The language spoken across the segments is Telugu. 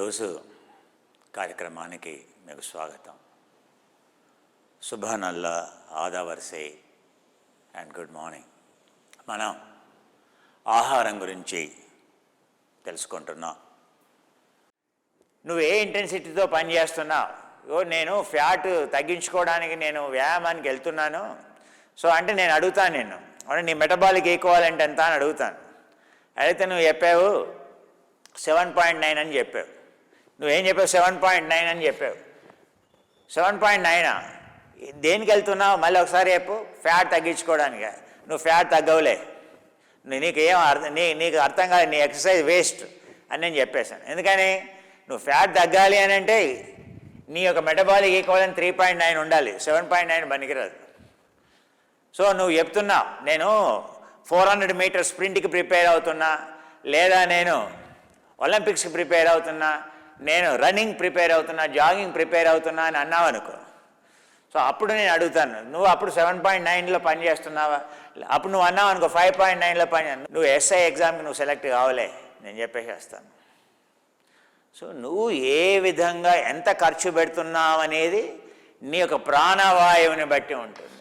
ఈరోజు కార్యక్రమానికి మీకు స్వాగతం. సుభాన్ అల్లా, ఆదావర్సే అండ్ గుడ్ మార్నింగ్. మనం ఆహారం గురించి తెలుసుకుంటున్నాం. నువ్వు ఏ ఇంటెన్సిటీతో పనిచేస్తున్నావు? నేను ఫ్యాట్ తగ్గించుకోవడానికి నేను వ్యాయామానికి వెళ్తున్నాను. సో అంటే నేను అడుగుతాను నిన్ను, నీ మెటబాలిక్ ఈక్వాలెంట్ ఎంత అని అడుగుతాను. అయితే నువ్వు చెప్పావు 7.9 అని చెప్పావు. నువ్వేం చెప్పావు? 7.9 అని చెప్పావు. 7.9 దేనికి వెళ్తున్నావు? మళ్ళీ ఒకసారి చెప్పు. ఫ్యాట్ తగ్గించుకోవడానికి. నువ్వు ఫ్యాట్ తగ్గవులే, నీకు అర్థం కాదు, నీ ఎక్సర్సైజ్ వేస్ట్ అని నేను చెప్పేశాను. ఎందుకని? నువ్వు ఫ్యాట్ తగ్గాలి అని అంటే నీ యొక్క మెటబాలిక్ ఈక్వలెంట్ 3.9 ఉండాలి, 7.9 పనికిరాదు. సో నువ్వు చెప్తున్నావు నేను 400 మీటర్ స్ప్రింట్కి ప్రిపేర్ అవుతున్నా, లేదా నేను ఒలింపిక్స్కి ప్రిపేర్ అవుతున్నా, నేను రన్నింగ్ ప్రిపేర్ అవుతున్నా, జాగింగ్ ప్రిపేర్ అవుతున్నా అని అన్నావు అనుకో. సో అప్పుడు నేను అడుగుతాను, నువ్వు అప్పుడు 7.9లో పని చేస్తున్నావా? అప్పుడు నువ్వు అన్నావు అనుకో 5.9లో పని, నువ్వు ఎస్ఐ ఎగ్జామ్కి నువ్వు సెలెక్ట్ కావాలే, నేను చెప్పేసేస్తాను. సో నువ్వు ఏ విధంగా ఎంత ఖర్చు పెడుతున్నావు అనేది నీ యొక్క ప్రాణవాయువుని బట్టి ఉంటుంది.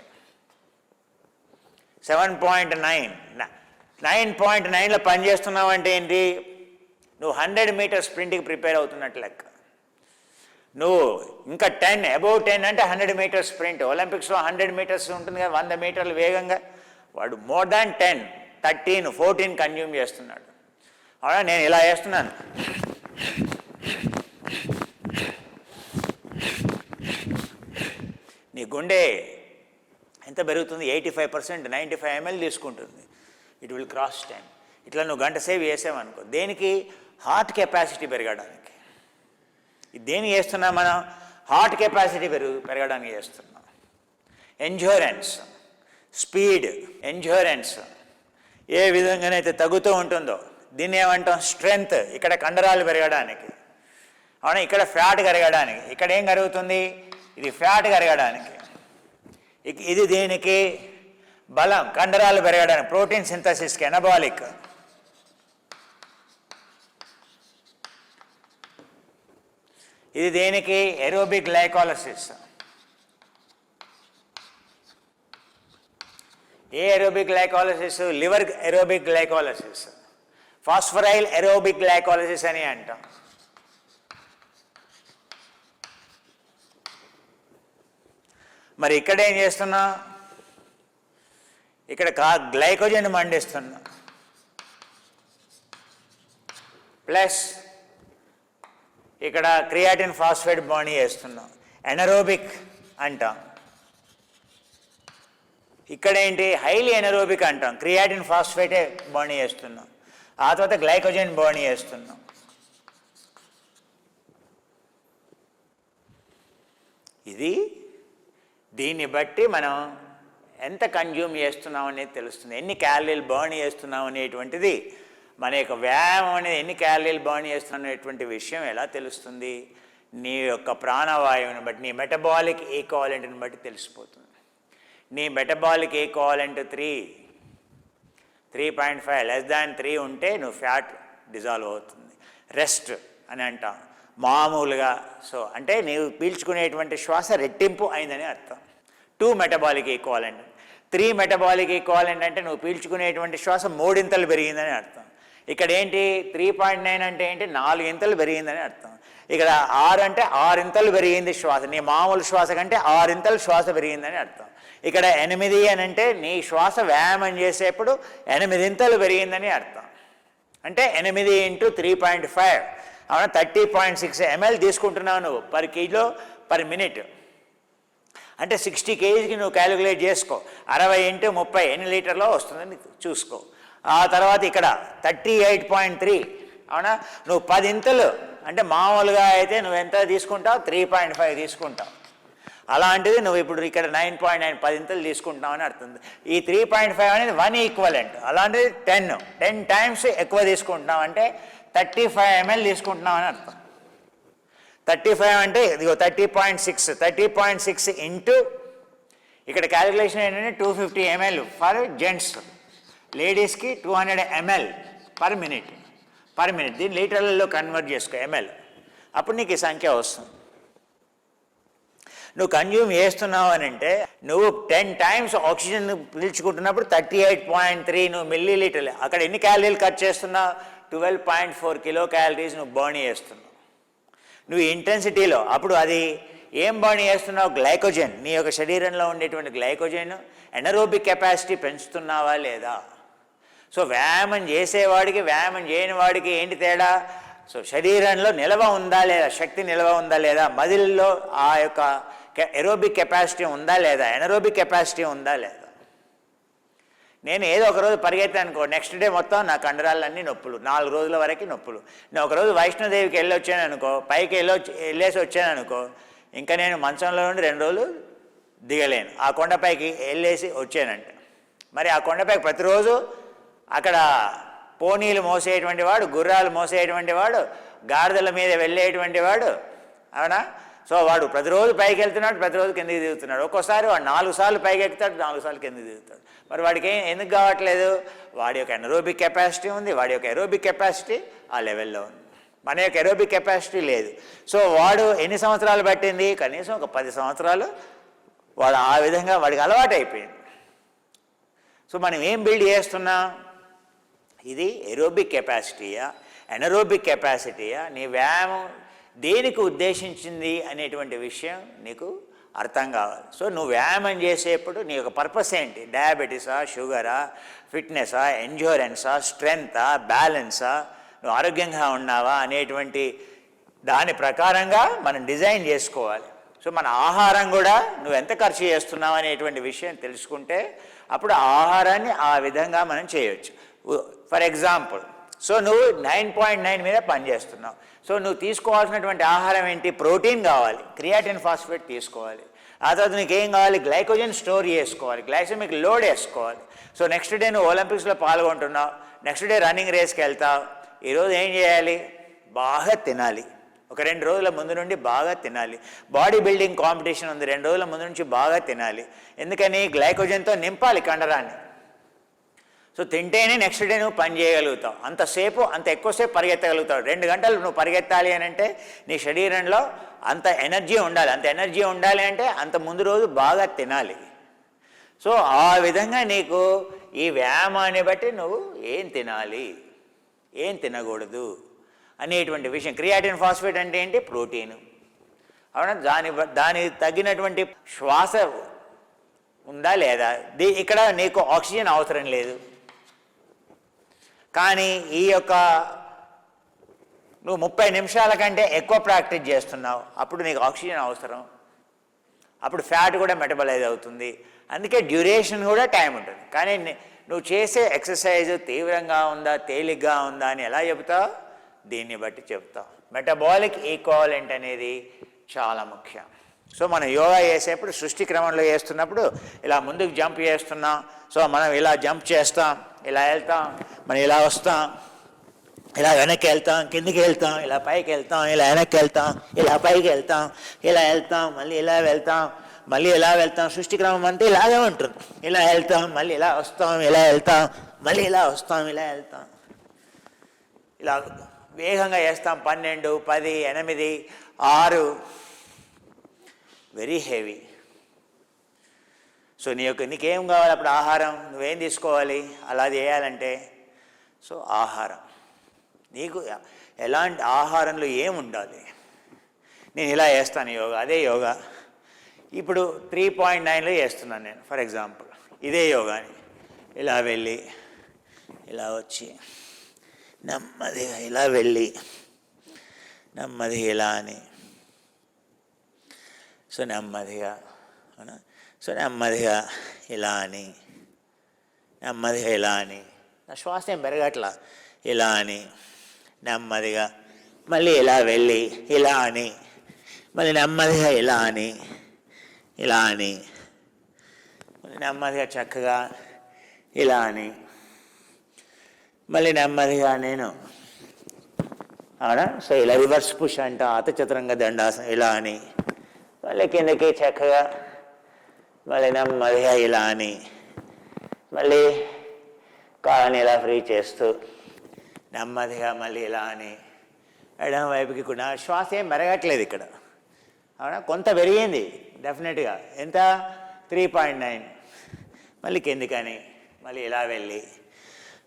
7.9 9.9లో పనిచేస్తున్నావు అంటే ఏంటి? నువ్వు 100 మీటర్ స్ప్రింట్కి ప్రిపేర్ అవుతున్నట్లు లెక్క. నువ్వు ఇంకా 10 అబౌవ్ 10 అంటే 100 మీటర్ స్ప్రింట్. ఒలింపిక్స్లో 100 మీటర్స్ ఉంటుంది కదా, 100 మీటర్లు వేగంగా. వాడు మోర్ దాన్ 10, 13, 14 కన్జ్యూమ్ చేస్తున్నాడు. అవునా? నేను ఇలా చేస్తున్నాను. నీ గుండె ఎంత పెరుగుతుంది? 85%, 95 ml తీసుకుంటుంది. It will cross 10. ఇట్లా నువ్వు గంట సేపు చేసావనుకో. దేనికి? హార్ట్ కెపాసిటీ పెరగడానికి. దేనికి చేస్తున్నాం మనం? హార్ట్ కెపాసిటీ పెరగడానికి చేస్తున్నాం. ఎంజూరెన్స్, స్పీడ్, ఎంజూరెన్స్ ఏ విధంగానైతే తగ్గుతూ ఉంటుందో దీన్ని ఏమంటాం? స్ట్రెంగ్త్. ఇక్కడ కండరాలు పెరగడానికి. అవునా? ఇక్కడ ఫ్యాట్ కరగడానికి. ఇక్కడ ఏం కరుగుతుంది? ఇది ఫ్యాట్ కరగడానికి. ఇది దేనికి? బలం, కండరాలు పెరగడానికి, ప్రోటీన్ సింథసిస్కి, ఎనబాలిక్. ఇది దేనికి? Aerobic glycolysis. ఏ aerobic glycolysis? Liver aerobic glycolysis, phosphoryl aerobic glycolysis అని అంటాం. మరి ఇక్కడ ఏం చేస్తున్నా? ఇక్కడ గ్లైకోజన్ మండిస్తున్నా, ప్లస్ ఇక్కడ క్రియాటిన్ ఫాస్ఫేట్ బర్న్ చేస్తున్నాం. ఎనరోబిక్ అంటాం. ఇక్కడ ఏంటి? హైలీ ఎనరోబిక్ అంటాం. క్రియాటిన్ ఫాస్ఫేటే బర్న్ చేస్తున్నాం, ఆ తర్వాత గ్లైకోజన్ బర్న్ చేస్తున్నాం. ఇది దీన్ని బట్టి మనం ఎంత కన్జ్యూమ్ చేస్తున్నాం అనేది తెలుస్తుంది. ఎన్ని క్యాలరీలు బర్న్ చేస్తున్నాం అనేటువంటిది, మన యొక్క వ్యాయామం అనేది ఎన్ని క్యాలరీలు బర్న్ చేస్తున్నాం అనేటువంటి విషయం ఎలా తెలుస్తుంది? నీ యొక్క ప్రాణవాయువుని బట్టి, నీ మెటబాలిక్ ఈక్వాలెంట్ని బట్టి తెలిసిపోతుంది. నీ మెటబాలిక్ ఈక్వాలెంట్ 3.5 లెస్ దాన్ 3 ఉంటే నువ్వు ఫ్యాట్ డిజాల్వ్ అవుతుంది. రెస్ట్ అని అంటాం మామూలుగా. సో అంటే నీవు పీల్చుకునేటువంటి శ్వాస రెట్టింపు అయిందని అర్థం. 2 మెటబాలిక్ ఈక్వాలెంట్. 3 మెటబాలిక్ ఈక్వాలెంట్ అంటే నువ్వు పీల్చుకునేటువంటి శ్వాస 3 ఇంతలు పెరిగిందని అర్థం. ఇక్కడ ఏంటి? 3.9 అంటే ఏంటి? 4 ఇంతలు పెరిగిందని అర్థం. ఇక్కడ 6 అంటే 6 ఇంతలు పెరిగింది శ్వాస. నీ మామూలు శ్వాస కంటే 6 ఇంతలు శ్వాస పెరిగిందని అర్థం. ఇక్కడ 8 అని అంటే నీ శ్వాస వ్యాయామం చేసేప్పుడు 8 ఇంతలు పెరిగిందని అర్థం. అంటే 8 × 3.5 అవునా? 30.6 ml తీసుకుంటున్నావు నువ్వు పర్ కిలో పర్ మినిట్. అంటే 60 kgకి నువ్వు క్యాలిక్యులేట్ చేసుకో. 60 × 30 ఎన్ని లీటర్లో వస్తుందని చూసుకో. ఆ తర్వాత ఇక్కడ 38.3 అవునా? నువ్వు 10 ఇంతలు అంటే మామూలుగా అయితే నువ్వు ఎంత తీసుకుంటావు? 3.5 తీసుకుంటావు. అలాంటిది నువ్వు ఇప్పుడు ఇక్కడ 9.9 10 ఇంతలు తీసుకుంటున్నావు అని అర్థం. ఈ 3.5 అనేది 1 ఈక్వలెంట్. అలాంటిది 10 టైమ్స్ ఎక్కువ తీసుకుంటున్నావు అంటే 35 ml తీసుకుంటున్నావు అని అర్థం. 35 అంటే ఇదిగో 30.6. 30.6 ఇంటూ ఇక్కడ క్యాలిక్యులేషన్ ఏంటంటే 250 ml ఫర్ జెంట్స్. లేడీస్కి 200 ml పర్ మినిట్. దీన్ని లీటర్లలో కన్వర్ట్ చేసుకో. ml అప్పుడు నీకు ఈ సంఖ్య వస్తుంది. నువ్వు కన్జ్యూమ్ చేస్తున్నావు అని అంటే నువ్వు 10 times ఆక్సిజన్ పీల్చుకుంటున్నప్పుడు 38.3 నువ్వు మిల్లీ లీటర్లు, అక్కడ ఎన్ని క్యాలరీలు కట్ చేస్తున్నావు? 12.4 kcal నువ్వు బర్న్ చేస్తున్నావు నువ్వు ఇంటెన్సిటీలో. అప్పుడు అది ఏం బర్న్ చేస్తున్నావు? గ్లైకోజన్. నీ యొక్క శరీరంలో ఉండేటువంటి గ్లైకోజన్ ఎనరోబిక్ కెపాసిటీ పెంచుతున్నావా లేదా? సో వ్యాయామం చేసేవాడికి వ్యాయామం చేయని వాడికి ఏంటి తేడా? సో శరీరంలో నిల్వ ఉందా లేదా, శక్తి నిల్వ ఉందా లేదా, మజిల్లో ఆ యొక్క ఎరోబిక్ కెపాసిటీ ఉందా లేదా, ఎనరోబిక్ కెపాసిటీ ఉందా లేదా. నేను ఏదో ఒకరోజు పరిగెత్తాను అనుకో, నెక్స్ట్ డే మొత్తం నా కండరాలన్నీ నొప్పులు, 4 రోజుల వరకు నొప్పులు. నేను ఒకరోజు వైష్ణోదేవికి వెళ్ళి వచ్చాను అనుకో, పైకి వెళ్ళేసి వచ్చాను అనుకో, ఇంకా నేను మంచంలో నుండి 2 రోజులు దిగలేను. ఆ కొండపైకి వెళ్ళేసి వచ్చానంటే మరి ఆ కొండపైకి ప్రతిరోజు అక్కడ పోనీలు మోసేటువంటి వాడు, గుర్రాలు మోసేటువంటి వాడు, గాడిదల మీద వెళ్ళేటువంటి వాడు, అవునా? సో వాడు ప్రతిరోజు పైకి వెళ్తున్నాడు, ప్రతిరోజు కిందకి దిగుతున్నాడు. ఒక్కోసారి వాడు 4 సార్లు పైకి ఎక్కుతాడు, 4 సార్లు కిందకి దిగుతాడు. మరి వాడికి ఎందుకు కావట్లేదు? వాడి యొక్క ఎనరోబిక్ కెపాసిటీ ఉంది, వాడి యొక్క ఎరోబిక్ కెపాసిటీ ఆ లెవెల్లో ఉంది. మన యొక్క ఎరోబిక్ కెపాసిటీ లేదు. సో వాడు ఎన్ని సంవత్సరాలు పట్టింది? కనీసం ఒక 10 సంవత్సరాలు వాడు ఆ విధంగా వాడికి అలవాటు అయిపోయింది. సో మనం ఏం బిల్డ్ చేస్తున్నాం? ఇది ఎరోబిక్ కెపాసిటీయా, ఎనరోబిక్ కెపాసిటీయా? నీ వ్యాయామం దేనికి ఉద్దేశించింది అనేటువంటి విషయం నీకు అర్థం కావాలి. సో నువ్వు వ్యాయామం చేసేప్పుడు నీ యొక్క పర్పస్ ఏంటి? డయాబెటీసా, షుగరా, ఫిట్నెసా, ఎండ్యూరెన్సా, స్ట్రెంగ్తా, బ్యాలెన్సా, నువ్వు ఆరోగ్యంగా ఉన్నావా అనేటువంటి దాని ప్రకారంగా మనం డిజైన్ చేసుకోవాలి. సో మన ఆహారం కూడా నువ్వు ఎంత ఖర్చు చేస్తున్నావు అనేటువంటి విషయం తెలుసుకుంటే అప్పుడు ఆహారాన్ని ఆ విధంగా మనం చేయవచ్చు. ఫర్ ఎగ్జాంపుల్, సో నువ్వు 9.9 మీద పనిచేస్తున్నావు. సో నువ్వు తీసుకోవాల్సినటువంటి ఆహారం ఏంటి? ప్రోటీన్ కావాలి, క్రియాటిన్ ఫాస్ఫేట్ తీసుకోవాలి. ఆ తర్వాత నీకు ఏం కావాలి? గ్లైకోజన్ స్టోర్ చేసుకోవాలి, గ్లైసెమిక్ లోడ్ వేసుకోవాలి. సో నెక్స్ట్ డే నువ్వు ఒలింపిక్స్లో పాల్గొంటున్నావు, నెక్స్ట్ డే రన్నింగ్ రేస్కి వెళ్తావు. ఈరోజు ఏం చేయాలి? బాగా తినాలి. ఒక 2 రోజుల ముందు నుండి బాగా తినాలి. బాడీ బిల్డింగ్ కాంపిటీషన్ ఉంది, 2 రోజుల ముందు నుంచి బాగా తినాలి. ఎందుకని? గ్లైకోజన్తో నింపాలి కండరాన్ని. సో తింటేనే నెక్స్ట్ డే నువ్వు పని చేయగలుగుతావు. అంత ఎక్కువసేపు పరిగెత్తగలుగుతావు. 2 గంటలు నువ్వు పరిగెత్తాలి అని అంటే నీ శరీరంలో అంత ఎనర్జీ ఉండాలి. అంత ఎనర్జీ ఉండాలి అంటే అంత ముందు రోజు బాగా తినాలి. సో ఆ విధంగా నీకు ఈ వ్యాయామాన్ని బట్టి నువ్వు ఏం తినాలి, ఏం తినకూడదు అనేటువంటి విషయం. క్రియాటిన్ ఫాస్ఫేట్ అంటే ఏంటి? ప్రోటీన్, అవునా? దానికి తగినటువంటి శ్వాస ఉందా లేదా? ఇక్కడ నీకు ఆక్సిజన్ అవసరం లేదు, కానీ ఈ యొక్క నువ్వు 30 నిమిషాల కంటే ఎక్కువ ప్రాక్టీస్ చేస్తున్నావు, అప్పుడు నీకు ఆక్సిజన్ అవసరం. అప్పుడు ఫ్యాట్ కూడా మెటబలైజ్ అవుతుంది. అందుకే డ్యూరేషన్ కూడా టైం ఉంటుంది. కానీ నువ్వు చేసే ఎక్సర్సైజ్ తీవ్రంగా ఉందా, తేలిగ్గా ఉందా అని ఎలా చెబుతావు? దీన్ని బట్టి చెప్తావు. మెటబాలిక్ ఈక్వాలెంట్ అనేది చాలా ముఖ్యం. సో మనం యోగా చేసేప్పుడు సృష్టి క్రమంలో చేస్తున్నప్పుడు ఇలా ముందుకు జంప్ చేస్తున్నాం. సో మనం ఇలా జంప్ చేస్తాం, ఇలా వెళ్తాం, మనం ఇలా వస్తాం, ఇలా వెనక్కి వెళ్తాం, కిందికి వెళ్తాం, ఇలా పైకి వెళ్తాం, ఇలా వెనక్కి వెళ్తాం, ఇలా పైకి వెళ్తాం, ఇలా వెళ్తాం, మళ్ళీ ఇలా వెళ్తాం, మళ్ళీ ఇలా వెళ్తాం. సృష్టి క్రమం అంటే ఇలాగే ఉంటుంది. ఇలా వెళ్తాం, మళ్ళీ ఇలా వస్తాం, ఇలా వెళ్తాం, మళ్ళీ ఇలా వస్తాం, ఇలా వెళ్తాం, ఇలా వేగంగా వేస్తాం. 12, 10, 8, 6, వెరీ హెవీ. సో నీకేం కావాలి అప్పుడు? ఆహారం. నువ్వేం తీసుకోవాలి అలా చేయాలంటే? సో ఆహారం, నీకు ఎలాంటి ఆహారంలో ఏముండాలి? నేను ఇలా చేస్తాను యోగా, అదే యోగా ఇప్పుడు 3.9లో చేస్తున్నాను నేను. ఫర్ ఎగ్జాంపుల్ ఇదే యోగాని ఇలా వెళ్ళి ఇలా వచ్చి నెమ్మదిగా ఇలా వెళ్ళి నెమ్మదిగా ఇలా అని, సో నెమ్మదిగా, అవునా? సో నెమ్మదిగా ఇలా అని, నెమ్మదిగా ఇలా అని, నా శ్వాస ఏం పెరగట్లా, ఇలా అని నెమ్మదిగా, మళ్ళీ ఇలా వెళ్ళి ఇలా అని, మళ్ళీ నెమ్మదిగా ఇలా అని, ఇలా అని, మళ్ళీ నెమ్మదిగా చక్కగా ఇలా అని, మళ్ళీ నెమ్మదిగా నేను, అవునా? సో ఇలా రివర్స్ పుష్ అంట, అతచతురంగ దండాసనం ఇలా అని, మళ్ళీ కిందకి చక్కగా, మళ్ళీ నెమ్మదిగా ఇలా అని, మళ్ళీ కాళ్ళని ఇలా ఫ్రీ చేస్తూ నెమ్మదిగా మళ్ళీ ఇలా అని, ఎడమ వైపుకి కూడా శ్వాస ఏం మెరగట్లేదు ఇక్కడ, అవునా? కొంత పెరిగింది డెఫినెట్గా. ఎంత? 3.9. మళ్ళీ కిందికని మళ్ళీ ఇలా వెళ్ళి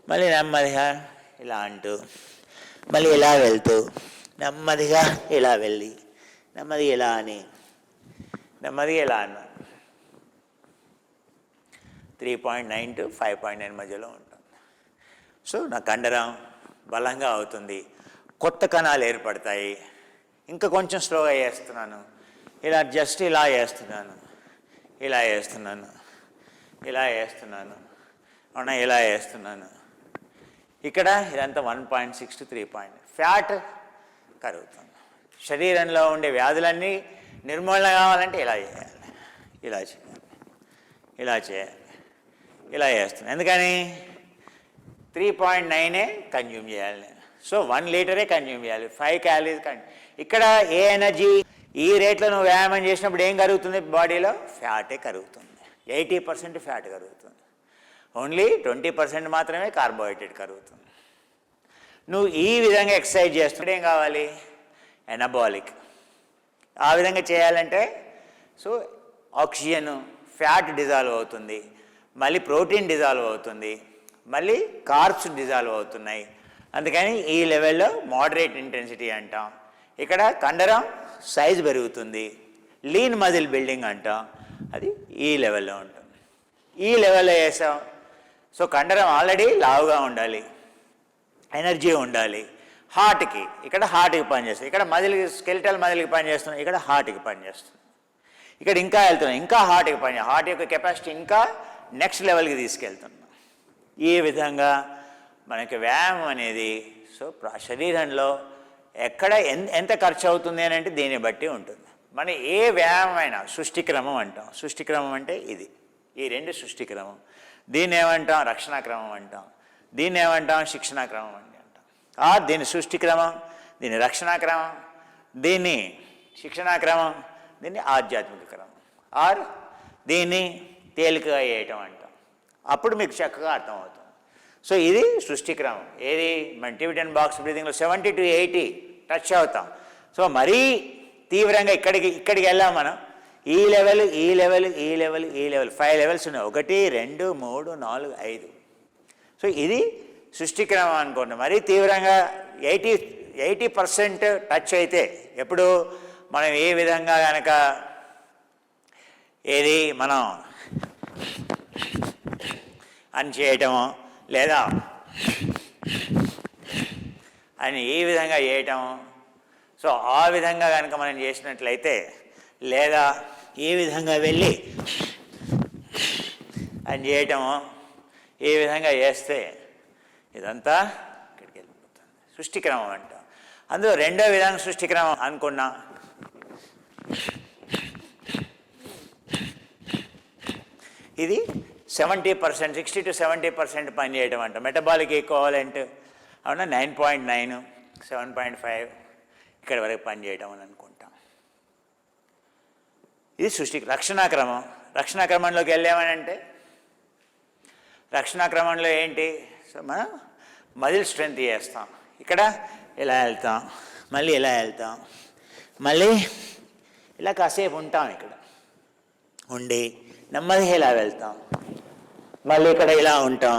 మళ్ళీ నెమ్మదిగా ఇలా అంటూ మళ్ళీ ఇలా వెళ్తూ నెమ్మదిగా ఇలా వెళ్ళి నెమ్మదిగా ఇలా అని నెమ్మదిగా ఇలా అన్నా 3.9 to 5.9 మధ్యలో ఉంటుంది. సో నా కండరం బలంగా అవుతుంది, కొత్త కణాలు ఏర్పడతాయి. ఇంకా కొంచెం స్లోగా చేస్తున్నాను, ఇలా జస్ట్ ఇలా చేస్తున్నాను, ఇలా చేస్తున్నాను, ఇలా చేస్తున్నాను, అవునా? ఇలా చేస్తున్నాను. ఇక్కడ ఇదంతా 1.6 to 3. ఫ్యాట్ కరుగుతుంది. శరీరంలో ఉండే వ్యాధులన్నీ నిర్మూలన కావాలంటే ఇలా చేయాలి, ఇలా చేయాలి, ఇలా చేయాలి, ఇలా చేస్తున్నాను. ఎందుకని? 3.9 కన్జ్యూమ్ చేయాలి. సో 1 లీటరే కన్జ్యూమ్ చేయాలి, 5 క్యాలరీస్ ఇక్కడ ఏ ఎనర్జీ ఈ రేట్లో నువ్వు వ్యాయామం చేసినప్పుడు ఏం కరుగుతుంది బాడీలో? ఫ్యాటే కరుగుతుంది. 80% ఫ్యాట్ కరుగుతుంది, ఓన్లీ 20% మాత్రమే కార్బోహైడ్రేట్ కరుగుతుంది. నువ్వు ఈ విధంగా ఎక్సర్సైజ్ చేస్తుంటే ఏం కావాలి? ఎనబాలిక్. ఆ విధంగా చేయాలంటే సో ఆక్సిజన్ ఫ్యాట్ డిజాల్వ్ అవుతుంది, మళ్ళీ ప్రోటీన్ డిజాల్వ్ అవుతుంది, మళ్ళీ కార్బ్స్ డిజాల్వ్ అవుతున్నాయి. అందుకని ఈ లెవెల్లో మోడరేట్ ఇంటెన్సిటీ అంటాం. ఇక్కడ కండరం సైజు పెరుగుతుంది, లీన్ మజిల్ బిల్డింగ్ అంటాం, అది ఈ లెవెల్లో ఉంటుంది. ఈ లెవెల్లో చేసాం. సో కండరం ఆల్రెడీ లావుగా ఉండాలి, ఎనర్జీ ఉండాలి. హార్ట్కి ఇక్కడ హార్ట్కి పనిచేస్తుంది, ఇక్కడ మజిల్కి స్కెలిటల్ మజిల్కి పనిచేస్తుంది, ఇక్కడ హార్ట్కి పనిచేస్తుంది. ఇక్కడ ఇంకా వెళ్తున్నాం, ఇంకా హార్ట్కి హార్ట్ యొక్క కెపాసిటీ ఇంకా నెక్స్ట్ లెవెల్కి తీసుకెళ్తున్నాం. ఈ విధంగా మనకి వ్యాయామం అనేది సో శరీరంలో ఎక్కడ ఎంత ఖర్చు అవుతుంది అని అంటే దీన్ని బట్టి ఉంటుంది. మన ఏ వ్యాయామం అయినా సృష్టిక్రమం అంటాం. సృష్టిక్రమం అంటే ఇది, ఈ 2 సృష్టిక్రమం. దీన్ని ఏమంటాం? రక్షణాక్రమం అంటాం. దీన్ని ఏమంటాం? శిక్షణాక్రమం అని అంటాం. దీని సృష్టిక్రమం, దీన్ని రక్షణాక్రమం, దీన్ని శిక్షణాక్రమం, దీన్ని ఆధ్యాత్మిక క్రమం. దీన్ని తేలికగా చేయటం అంటాం. అప్పుడు మీకు చక్కగా అర్థమవుతుంది. సో ఇది సృష్టిక్రమం. ఏది? మన టిబెటన్ బాక్స్ బ్రీదింగ్లో 70 to 80 టచ్ అవుతాం. సో మరీ తీవ్రంగా ఇక్కడికి వెళ్ళాం మనం. ఈ లెవెల్, ఈ లెవెల్, ఈ లెవెల్, ఈ లెవెల్, 5 లెవెల్స్ ఉన్నాయి. 1, 2, 3, 4, 5. సో ఇది సృష్టిక్రమం అనుకోండి. మరీ తీవ్రంగా 80% టచ్ అయితే ఎప్పుడు మనం ఏ విధంగా కనుక ఏది మనం అని చేయటమో లేదా అని ఈ విధంగా చేయటం. సో ఆ విధంగా కనుక మనం చేసినట్లయితే లేదా ఈ విధంగా వెళ్ళి అని చేయటము, ఈ విధంగా చేస్తే ఇదంతా ఇక్కడికి వెళ్ళిపోతుంది. సృష్టిక్రమం అంటాం. అందులో రెండో విధంగా సృష్టిక్రమం అనుకున్నా ఇది 70%, 60 to 70% పని చేయడం అంట. మెటబాలిక్ ఈక్వలెంట్ అవునా 9.9, 7.5 ఇక్కడ వరకు పని చేయడం అని అనుకుంటాం. ఇది రక్షణాక్రమం. రక్షణాక్రమంలోకి వెళ్ళామని అంటే రక్షణాక్రమంలో ఏంటి? సో మనం మజిల్ స్ట్రెంత్ చేస్తాం. ఇక్కడ ఇలా వెళ్తాం, మళ్ళీ ఇలా వెళ్తాం, మళ్ళీ ఇలా కాసేపు ఉంటాం. ఇక్కడ ఉండి నెమ్మదిగా ఇలా వెళ్తాం, మళ్ళీ ఇక్కడ ఇలా ఉంటాం,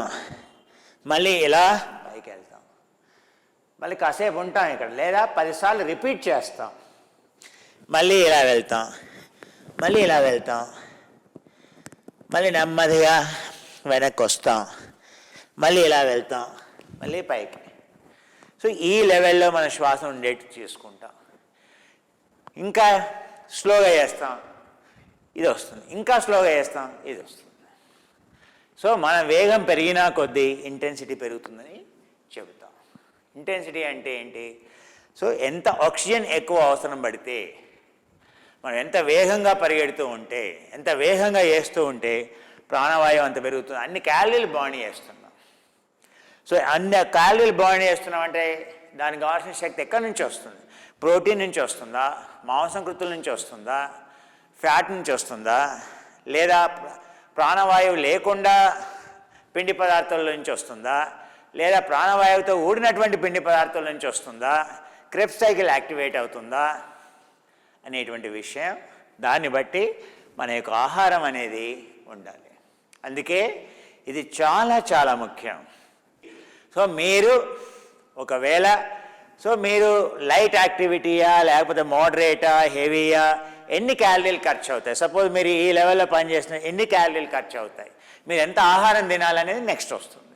మళ్ళీ ఇలా పైకి వెళ్తాం, మళ్ళీ కాసేపు ఉంటాం ఇక్కడ, లేదా 10 సార్లు రిపీట్ చేస్తాం. మళ్ళీ ఇలా వెళ్తాం, మళ్ళీ ఇలా వెళ్తాం, మళ్ళీ నెమ్మదిగా వెనక్కి వస్తాం, మళ్ళీ ఇలా వెళ్తాం, మళ్ళీ పైకి. సో ఈ లెవెల్లో మన శ్వాస ఉండేట్టు చేసుకుంటాం. ఇంకా స్లోగా చేస్తాం, ఇది వస్తుంది. ఇంకా స్లోగా చేస్తాం, ఇది వస్తుంది. సో మన వేగం పెరిగినా కొద్దీ ఇంటెన్సిటీ పెరుగుతుందని చెబుతాం. ఇంటెన్సిటీ అంటే ఏంటి? సో ఎంత ఆక్సిజన్ ఎక్కువ అవసరం పడితే, మనం ఎంత వేగంగా పరిగెడుతూ ఉంటే, ఎంత వేగంగా చేస్తూ ఉంటే ప్రాణవాయువు అంత పెరుగుతుంది. అన్ని క్యాలరీలు బర్న్ చేస్తున్నాం. సో అన్ని క్యాలరీలు బర్న్ చేస్తున్నాం అంటే దానికి కావాల్సిన శక్తి ఎక్కడి నుంచి వస్తుంది? ప్రోటీన్ నుంచి వస్తుందా, మాంసకృతుల నుంచి వస్తుందా, ఫ్యాట్ నుంచి వస్తుందా, లేదా ప్రాణవాయువు లేకుండా పిండి పదార్థాల నుంచి వస్తుందా, లేదా ప్రాణవాయువుతో ఊడినటువంటి పిండి పదార్థాల నుంచి వస్తుందా, క్రెబ్స్ సైకిల్ యాక్టివేట్ అవుతుందా అనేటువంటి విషయం, దాన్ని బట్టి మన యొక్క ఆహారం అనేది ఉండాలి. అందుకే ఇది చాలా చాలా ముఖ్యం. సో మీరు ఒకవేళ మీరు లైట్ యాక్టివిటీయా లేకపోతే మోడరేటా హెవీయా, ఎన్ని క్యాలరీలు ఖర్చు అవుతాయి, సపోజ్ మీరు ఈ లెవెల్లో పనిచేస్తున్న ఎన్ని క్యాలరీలు ఖర్చు అవుతాయి, మీరు ఎంత ఆహారం తినాలనేది నెక్స్ట్ వస్తుంది.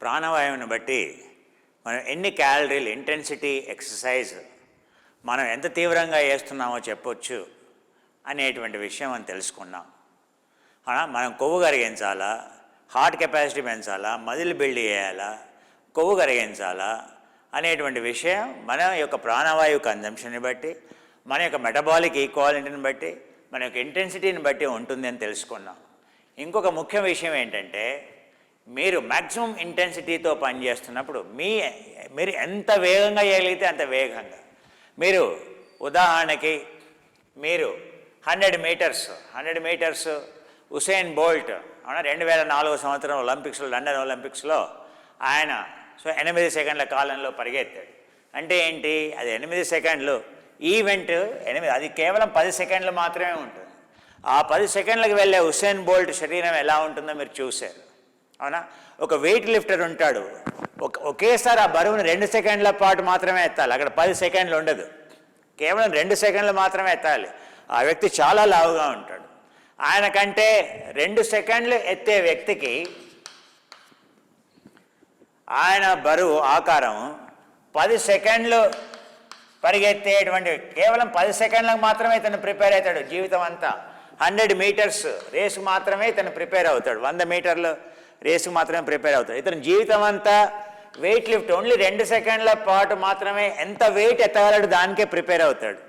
ప్రాణవాయువుని బట్టి మనం ఎన్ని క్యాలరీలు ఇంటెన్సిటీ ఎక్సర్సైజ్ మనం ఎంత తీవ్రంగా చేస్తున్నామో చెప్పొచ్చు అనేటువంటి విషయం మనం తెలుసుకున్నాం. మనం కొవ్వు కరిగించాలా, హార్ట్ కెపాసిటీ పెంచాలా, మజిల్ బిల్డ్ చేయాలా, కొవ్వు కరిగించాలా అనేటువంటి విషయం మన యొక్క ప్రాణవాయువు కన్జంప్షన్ని బట్టి, మన యొక్క మెటబాలిక్ ఈక్వాలిటీని బట్టి, మన యొక్క ఇంటెన్సిటీని బట్టి ఉంటుంది అని తెలుసుకున్నాం. ఇంకొక ముఖ్య విషయం ఏంటంటే, మీరు మ్యాక్సిమం ఇంటెన్సిటీతో పనిచేస్తున్నప్పుడు మీరు ఎంత వేగంగా చేయగలిగితే అంత వేగంగా, మీరు ఉదాహరణకి మీరు 100 మీటర్స్ ఉసేన్ బోల్ట్ 2004 సంవత్సరం ఒలింపిక్స్లో, లండన్ ఒలింపిక్స్లో ఆయన 8 సెకండ్ల కాలంలో పరిగెత్తాడు. అంటే ఏంటి, అది 8 సెకండ్లు ఈవెంట్, అది కేవలం 10 సెకండ్లు మాత్రమే ఉంటుంది. ఆ 10 సెకండ్లకు వెళ్ళే ఉసేన్ బోల్ట్ శరీరం ఎలా ఉంటుందో మీరు చూశారు, అవునా? ఒక వెయిట్ లిఫ్టర్ ఉంటాడు, ఒకేసారి ఆ బరువును 2 సెకండ్ల పాటు మాత్రమే ఎత్తాలి. అక్కడ 10 సెకండ్లు ఉండదు, కేవలం 2 సెకండ్లు మాత్రమే ఎత్తాలి. ఆ వ్యక్తి చాలా లావుగా ఉంటాడు. ఆయన కంటే 2 సెకండ్లు ఎత్తే వ్యక్తికి ఆయన బరువు ఆకారం 10 సెకండ్లు పరిగెత్తేటువంటి, కేవలం 10 సెకండ్లకు మాత్రమే ఇతను ప్రిపేర్ అవుతాడు. జీవితం అంతా 100 మీటర్స్ రేసు మాత్రమే ఇతను ప్రిపేర్ అవుతాడు, 100 మీటర్లు రేసుకు మాత్రమే ప్రిపేర్ అవుతాడు. ఇతను జీవితం అంతా వెయిట్ లిఫ్ట్ ఓన్లీ 2 సెకండ్ల పాటు మాత్రమే ఎంత వెయిట్ ఎత్తగలడు దానికే ప్రిపేర్ అవుతాడు.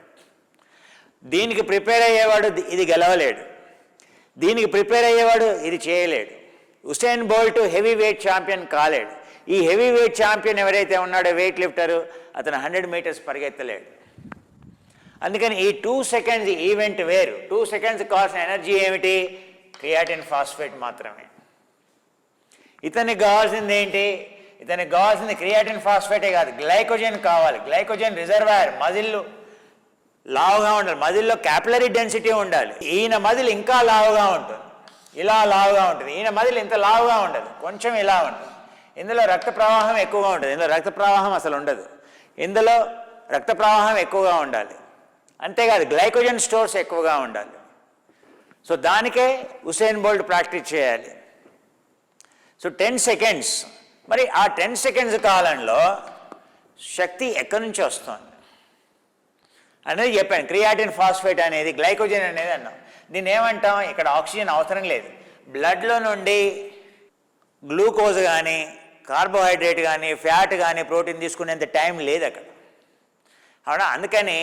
దీనికి ప్రిపేర్ అయ్యేవాడు ఇది గెలవలేడు, దీనికి ప్రిపేర్ అయ్యేవాడు ఇది చేయలేడు. Usain Bolt heavy weight champion కాలేడు. ఈ హెవీ వెయిట్ ఛాంపియన్ ఎవరైతే ఉన్నాడో వెయిట్ లిఫ్టరు, అతను 100 మీటర్స్ పరిగెత్తలేడు. అందుకని ఈ 2 సెకండ్స్ ఈవెంట్ వేరు. 2 సెకండ్స్ కావాల్సిన ఎనర్జీ ఏమిటి, క్రియాటిన్ ఫాస్ఫేట్ మాత్రమే. ఇతనికి కావాల్సింది ఏంటి, ఇతనికి కావాల్సింది క్రియాటిన్ ఫాస్ఫేటే కాదు, గ్లైకోజన్ కావాలి. గ్లైకోజన్ రిజర్వాయర్, మజిల్ లావుగా ఉండాలి, మజిల్లో క్యాపిలరీ డెన్సిటీ ఉండాలి. ఈయన మజిల్ ఇంకా లావుగా ఉంటుంది, ఇలా లావుగా ఉంటుంది. ఈయన మజిల్ ఇంత లావుగా ఉండదు, కొంచెం ఇలా ఉంటుంది. ఇందులో రక్త ప్రవాహం ఎక్కువగా ఉంటుంది, ఇందులో రక్త ప్రవాహం అసలు ఉండదు. ఇందులో రక్త ప్రవాహం ఎక్కువగా ఉండాలి, అంతేకాదు గ్లైకోజన్ స్టోర్స్ ఎక్కువగా ఉండాలి. సో దానికే ఉసేన్ బోల్ట్ ప్రాక్టీస్ చేయాలి. సో 10 సెకండ్స్, మరి ఆ 10 సెకండ్స్ కాలంలో శక్తి ఎక్కడి నుంచి వస్తుంది అనేది చెప్పాను. క్రియాటిన్ ఫాస్ఫేట్ అనేది, గ్లైకోజన్ అనేది అన్నాం. దీన్ని ఏమంటాం, ఇక్కడ ఆక్సిజన్ అవసరం లేదు. బ్లడ్లో నుండి గ్లూకోజ్ కానీ, కార్బోహైడ్రేట్ కానీ, ఫ్యాట్ కానీ, ప్రోటీన్ తీసుకునేంత టైం లేదు అక్కడ, అవునా? అందుకని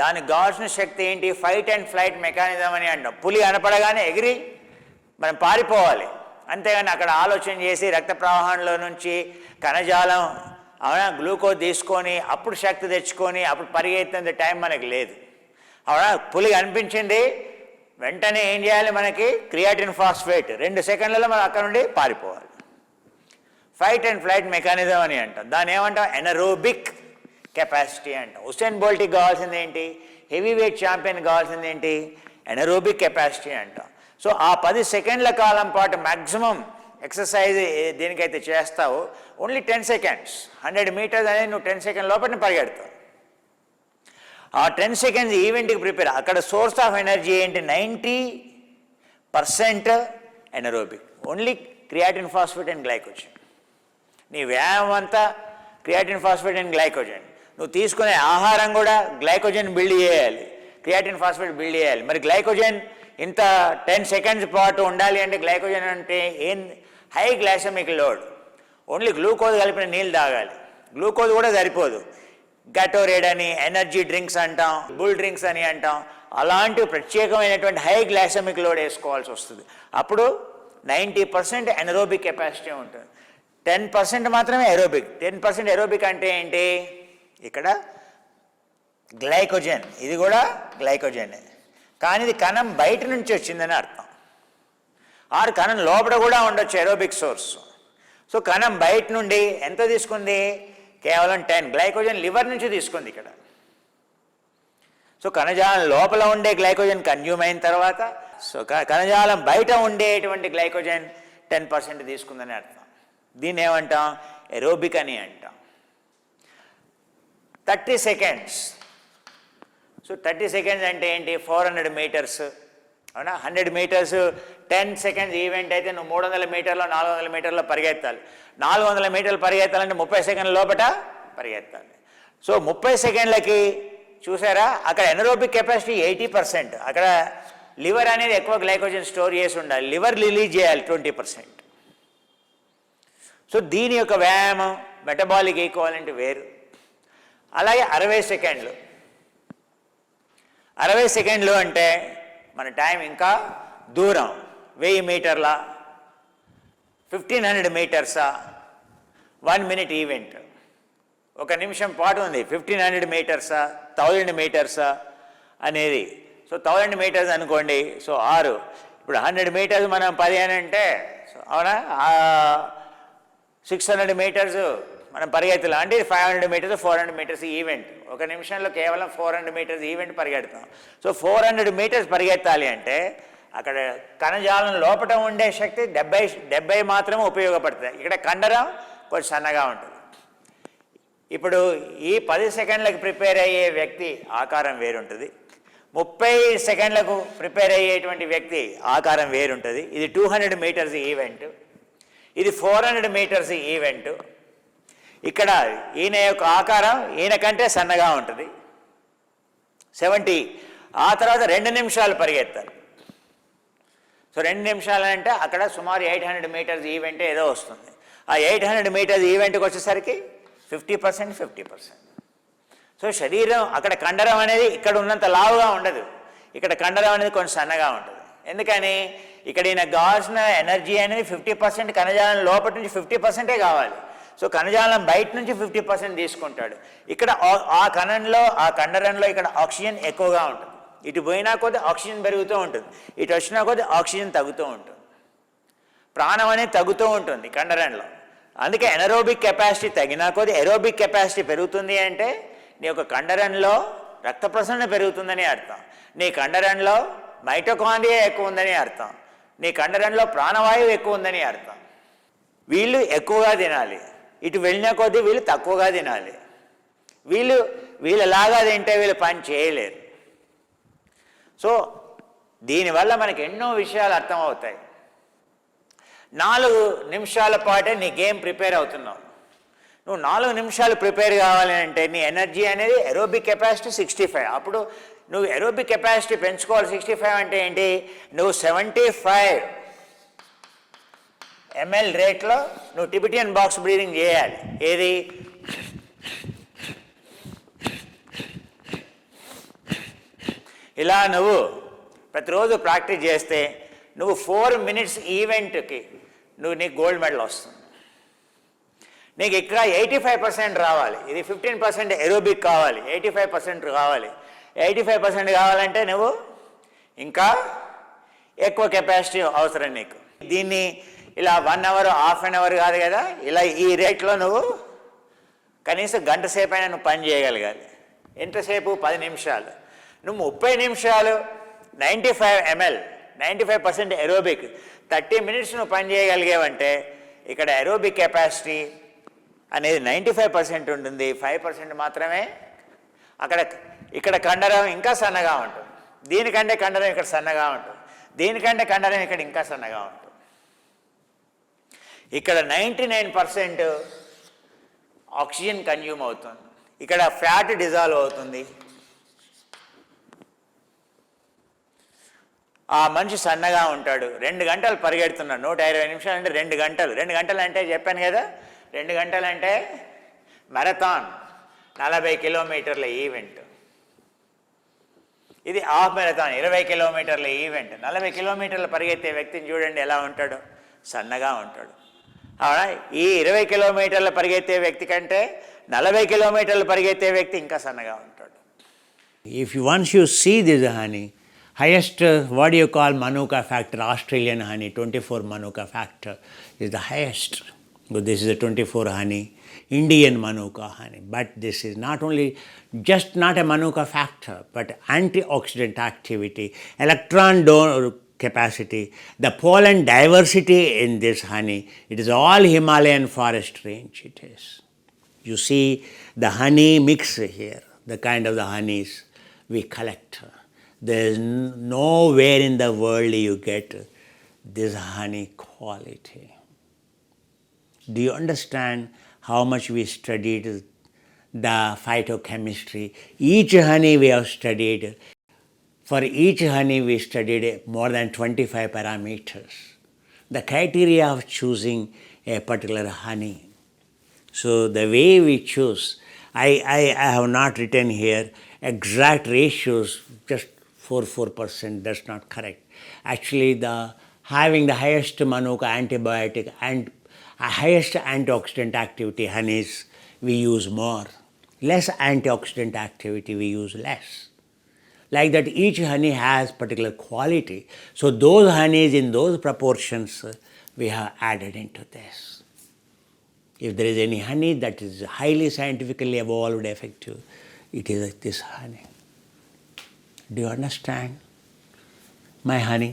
దానికి కావాల్సిన శక్తి ఏంటి, ఫైట్ అండ్ ఫ్లైట్ మెకానిజం అని అంటాం. పులి కనపడగానే ఎగిరి మనం పారిపోవాలి, అంతేగాని అక్కడ ఆలోచన చేసి రక్త ప్రవాహంలో నుంచి కణజాలం, అవునా, గ్లూకోజ్ తీసుకొని అప్పుడు శక్తి తెచ్చుకొని అప్పుడు పరిగెత్తేంత టైం మనకి లేదు, అవునా? పులి కనిపించింది వెంటనే ఏం చేయాలి, మనకి క్రియాటిన్ ఫాస్ఫేట్ 2 సెకండ్లలో మనం అక్కడ నుండి పారిపోవాలి. ఫైట్ అండ్ ఫ్లైట్ మెకానిజం అని అంటాం. దాన్ని ఏమంటాం, ఎనరోబిక్ కెపాసిటీ అంటాం. ఉసేన్ బోల్ట్కి కావాల్సింది ఏంటి, హెవీ వెయిట్ ఛాంపియన్ కావాల్సింది ఏంటి, ఎనరోబిక్ కెపాసిటీ అంటాం. సో ఆ 10 సెకండ్ల కాలం పాటు మ్యాక్సిమం ఎక్సర్సైజ్ దేనికైతే చేస్తావో ఓన్లీ 10 సెకండ్స్, 100 మీటర్స్ అనేది నువ్వు 10 సెకండ్ లోపల పరిగెడతావు. ఆ 10 సెకండ్స్ ఈవెంట్కి ప్రిపేర్. అక్కడ సోర్స్ ఆఫ్ ఎనర్జీ ఏంటి, 90% anaerobic, only creatine phosphate and glycogen. నీ వ్యాయామం అంతా క్రియాటిన్ ఫాస్ఫేట్ అండ్ గ్లైకోజన్. నువ్వు తీసుకునే ఆహారం కూడా గ్లైకోజన్ బిల్డ్ చేయాలి, క్రియాటిన్ ఫాస్ఫేట్ బిల్డ్ చేయాలి. మరి గ్లైకోజన్ ఇంత 10 సెకండ్స్ పాటు ఉండాలి అంటే గ్లైకోజన్ అంటే ఏం, high glycemic load, only glucose కలిపిన నీళ్ళు తాగాలి. గ్లూకోజ్ కూడా సరిపోదు, గటోరేడ్ అని, ఎనర్జీ డ్రింక్స్ అంటాం, బుల్ డ్రింక్స్ అని అంటాం, అలాంటి ప్రత్యేకమైనటువంటి హై గ్లైసెమిక్ లోడ్ వేసుకోవాల్సి వస్తుంది. అప్పుడు 90% ఎనరోబిక్ కెపాసిటీ ఉంటుంది, 10% మాత్రమే ఎరోబిక్. 10% ఎరోబిక్ అంటే ఏంటి? ఇక్కడ గ్లైకోజన్, ఇది కూడా గ్లైకోజనే, కానీ ఇది కణం బయట నుంచి వచ్చిందని అర్థం. ఆరు కణం లోపల కూడా ఉండొచ్చు ఎరోబిక్ సోర్స్. సో కణం బయట నుండి ఎంత తీసుకుంది? కేవలం 10. గ్లైకోజన్ లివర్ నుంచి తీసుకుంది ఇక్కడ. సో కణజాలం లోపల ఉండే గ్లైకోజన్ కన్జ్యూమ్ అయిన తర్వాత సో కణజాలం బయట ఉండేటువంటి గ్లైకోజన్ 10% తీసుకుందని అర్థం. దీన్ని ఏమంటాం? ఎరోబిక్ అని అంటాం. 30 సెకండ్స్. సో 30 సెకండ్స్ అంటే ఏంటి? 400 మీటర్స్, అవునా? 100 మీటర్స్ 10 సెకండ్స్ ఈవెంట్ అయితే నువ్వు 300 మీటర్లో 400 మీటర్లో పరిగెత్తాలి. 400 మీటర్లు పరిగెత్తాలంటే 30 సెకండ్ల లోపల పరిగెత్తాలి. సో 30 సెకండ్లకి చూసారా, అక్కడ ఎనరోబిక్ కెపాసిటీ 80%. అక్కడ లివర్ అనేది ఎక్కువ గ్లైకోజన్ స్టోర్ చేసి ఉండాలి, లివర్ రిలీజ్ చేయాలి 20%. సో దీని యొక్క వ్యాయామం మెటబాలిక్ ఈక్వాలెంట్ వేరు. అలాగే 60 సెకండ్లు. 60 సెకండ్లు అంటే మన టైం ఇంకా దూరం. 1000 మీటర్ల, 1500 మీటర్సా, 1 మినిట్ ఈవెంట్, 1 నిమిషం పాటు ఉంది. 1500 మీటర్సా, 1000 మీటర్సా అనేది. సో 1000 మీటర్స్ అనుకోండి, సో 6. ఇప్పుడు 100 మీటర్స్ మనం 15 అంటే అవునా, 600 మీటర్స్ మనం పరిగెత్తలేం. అంటే 500 మీటర్స్, 400 మీటర్స్ ఈవెంట్. 1 నిమిషంలో కేవలం 400 మీటర్స్ ఈవెంట్ పరిగెడతాం. సో 400 మీటర్స్ పరిగెత్తాలి అంటే అక్కడ కణజాలం లోపల ఉండే శక్తి 70 మాత్రమే ఉపయోగపడుతుంది. ఇక్కడ కండరం కొంచెం సన్నగా ఉంటుంది. ఇప్పుడు ఈ 10 సెకండ్లకు ప్రిపేర్ అయ్యే వ్యక్తి ఆకారం వేరుంటుంది, 30 సెకండ్లకు ప్రిపేర్ అయ్యేటువంటి వ్యక్తి ఆకారం వేరుంటుంది. ఇది 200 మీటర్స్ ఈవెంట్, ఇది 400 మీటర్స్ ఈవెంట్. ఇక్కడ ఈయన యొక్క ఆకారం ఈయన కంటే సన్నగా ఉంటుంది, 70. ఆ తర్వాత 2 నిమిషాలు పరిగెత్తాలి. సో 2 నిమిషాలు అంటే అక్కడ సుమారు 800 మీటర్స్ ఈవెంట్ ఏదో వస్తుంది. ఆ 800 మీటర్స్ ఈవెంట్కి వచ్చేసరికి 50%. సో శరీరం అక్కడ కండరం అనేది ఇక్కడ ఉన్నంత లావుగా ఉండదు, ఇక్కడ కండరం అనేది కొంచెం సన్నగా ఉంటుంది. ఎందుకని? ఇక్కడ ఈయనకు కావాల్సిన ఎనర్జీ అనేది 50% కణజాలం లోపల నుంచి 50%ఏ కావాలి. సో కణజాలం బయట నుంచి 50% తీసుకుంటాడు. ఇక్కడ ఆ కండరంలో ఇక్కడ ఆక్సిజన్ ఎక్కువగా ఉంటుంది. ఇటు పోయినా కొద్దీ ఆక్సిజన్ పెరుగుతూ ఉంటుంది, ఇటు వచ్చినా కొద్దీ ఆక్సిజన్ తగ్గుతూ ఉంటుంది, ప్రాణం అనేది తగ్గుతూ ఉంటుంది కండరంలో. అందుకే ఎనరోబిక్ కెపాసిటీ తగ్గినా కొద్దీ ఎరోబిక్ కెపాసిటీ పెరుగుతుంది. అంటే నీ యొక్క కండరంలో రక్త ప్రసరణ పెరుగుతుందని అర్థం, నీ కండరంలో మైటోకాండ్రియా ఎక్కువ ఉందని అర్థం, నీ కండరంలో ప్రాణవాయువు ఎక్కువ ఉందని అర్థం. వీళ్ళు ఎక్కువగా తినాలి, ఇటు వెళ్ళిన కొద్దీ వీళ్ళు తక్కువగా తినాలి. వీళ్ళలాగా తింటే వీళ్ళు పని చేయలేరు. సో దీనివల్ల మనకి ఎన్నో విషయాలు అర్థమవుతాయి. 4 నిమిషాల పాటే నీ గేమ్ ప్రిపేర్ అవుతున్నావు. నువ్వు 4 నిమిషాలు ప్రిపేర్ కావాలి అంటే నీ ఎనర్జీ అనేది ఎరోబిక్ కెపాసిటీ 65. అప్పుడు నువ్వు ఎరోబిక్ కెపాసిటీ పెంచుకోవాలి. 65 అంటే ఏంటి? నువ్వు 75 ml రేట్లో నువ్వు టిబెటియన్ బాక్స్ బ్రీదింగ్ చేయాలి. ఏది? ఇలా నువ్వు ప్రతిరోజు ప్రాక్టీస్ చేస్తే నువ్వు 4 మినిట్స్ ఈవెంట్కి నీకు గోల్డ్ మెడల్ వస్తుంది. నీకు ఇక్కడ 85% రావాలి. ఇది 15% ఎరోబిక్ కావాలి, 85% కావాలి. 85% కావాలంటే నువ్వు ఇంకా ఎక్కువ కెపాసిటీ అవసరం నీకు. దీన్ని ఇలా 1 అవర్, హాఫ్ అన్ అవర్ కాదు కదా, ఇలా ఈ రేట్లో నువ్వు కనీసం గంట సేపు అయినా నువ్వు పని చేయగలగాలి. ఎంతసేపు? 10 నిమిషాలు. నువ్వు 30 నిమిషాలు 95 ml, 95% ఎరోబిక్, 30 మినిట్స్ నువ్వు పని చేయగలిగావంటే ఇక్కడ ఎరోబిక్ కెపాసిటీ అనేది 95% ఉంటుంది, 5% మాత్రమే ఇక్కడ కండరం ఇంకా సన్నగా ఉంటుంది. దీనికంటే కండరం ఇక్కడ సన్నగా ఉంటుంది, దీనికంటే కండరం ఇక్కడ ఇంకా సన్నగా ఉంటుంది. ఇక్కడ 99% ఆక్సిజన్ కన్జ్యూమ్ అవుతుంది, ఇక్కడ ఫ్యాట్ డిజాల్వ్ అవుతుంది. ఆ మనిషి సన్నగా ఉంటాడు, 2 గంటలు పరిగెడుతున్నాడు, 120 నిమిషాలు అంటే 2 గంటలు అంటే చెప్పాను కదా, 2 గంటలు అంటే మ్యారథాన్, 40 కిలోమీటర్ల ఈవెంట్. ఇది హాఫ్ మ్యారథాన్, 20 కిలోమీటర్ల ఈవెంట్. 40 కిలోమీటర్లు పరిగెత్తే వ్యక్తిని చూడండి ఎలా ఉంటాడు, సన్నగా ఉంటాడు. అవునా? ఈ 20 కిలోమీటర్లు పరిగెత్తే వ్యక్తి కంటే 40 కిలోమీటర్లు పరిగెత్తే వ్యక్తి ఇంకా సన్నగా ఉంటాడు. If you once you see this honey, highest what do you call Manuka factor, Australian honey, 24 Manuka factor is the highest. So this is a 24 honey, Indian Manuka honey. But this is not only just not a Manuka factor, but antioxidant activity, electron donor capacity, the pollen diversity in this honey. It is all Himalayan forest range it is. You see the honey mix here, the kind of the honeys we collect. There is nowhere in the world you get this honey quality. Do you understand how much we studied the phytochemistry? Each honey we have studied. For each honey we studied more than 25 parameters. The criteria of choosing a particular honey. So the way we choose, I have not written here exact ratios, just 4%, that's not correct. Actually, having the highest Manuka antibiotic and highest antioxidant activity honeys, we use more. Less antioxidant activity, we use less. Like that, each honey has particular quality. So those honeys in those proportions we have added into this. If there is any honey that is highly scientifically evolved effective, it is this honey. Do you understand? My honey.